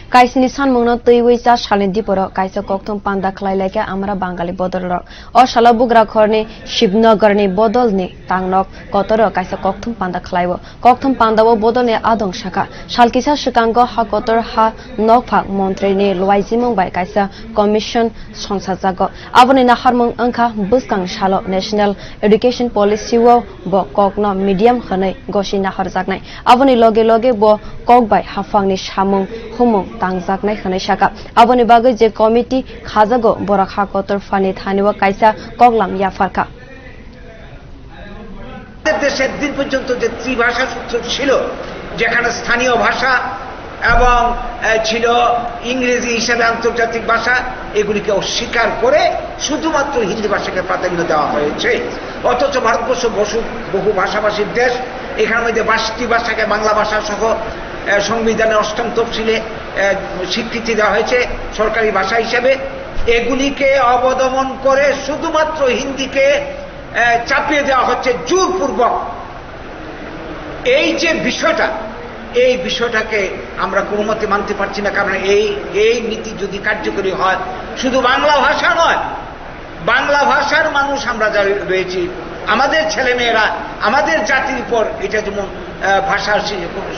Kaisini sanmungno twiwi chasalni diporo kaisa Kokthum panda khwlaikha Amra Bangali bodol Osalo bugrakhorni Shivnagarni bodolni tangnok kotoro kaisa Kokthum panda khwlaio Kokthum pandao bodolni adong sakha kisa swkango haktorni nokphang montrini luajimung bai kaisa commission songsajago Aboni naharmung wngkha bwswkang salo national education policy wo bo kokno medium khanai gosi naharjaknai Aboni loge loge bo kok bai hafangni samung humung tangjaknai khanai saka Aboni bagai je committee khajago borak hakotor fani thaniwa kaisa koklam yafarka দেশের দিন পর্যন্ত যে ত্রিভাষা সূত্র ছিল যেখানে স্থানীয় ভাষা এবং ছিল ইংরেজি হিসেবে আন্তর্জাতিক ভাষা এগুলিকে অস্বীকার করে শুধুমাত্র হিন্দি ভাষাকে প্রাধান্য দেওয়া হয়েছে অথচ ভারতবর্ষ বহু ভাষাভাষীর দেশ এখানের মধ্যে 22টি ভাষাকে বাংলা ভাষা সহ সংবিধানের 8ম তফসিলে স্বীকৃতি দেওয়া হয়েছে সরকারি ভাষা হিসেবে এগুলিকে অবদমন করে শুধুমাত্র হিন্দিকে চাপিয়ে দেওয়া হচ্ছে জোরপূর্বক এই যে বিষয়টা এই বিষয়টাকে আমরা কোনো মতে মানতে পারছি না কারণ এই নীতি যদি কার্যকরী হয় শুধু বাংলা ভাষা নয় বাংলা ভাষার মানুষ আমরা যারা রয়েছি আমাদের ছেলেমেয়েরা আমাদের জাতির উপর এটা যেমন ভাষার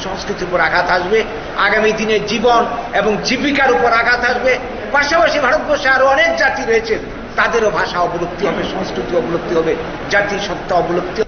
সংস্কৃতির উপর আঘাত আসবে আগামী দিনের জীবন এবং জীবিকার উপর আঘাত আসবে পাশাপাশি ভারতবর্ষে আরো অনেক জাতি রয়েছে তাদেরও ভাষা অবলুপ্তি হবে সংস্কৃতি অবলুপ্তি হবে জাতিসত্তা অবলুপ্তি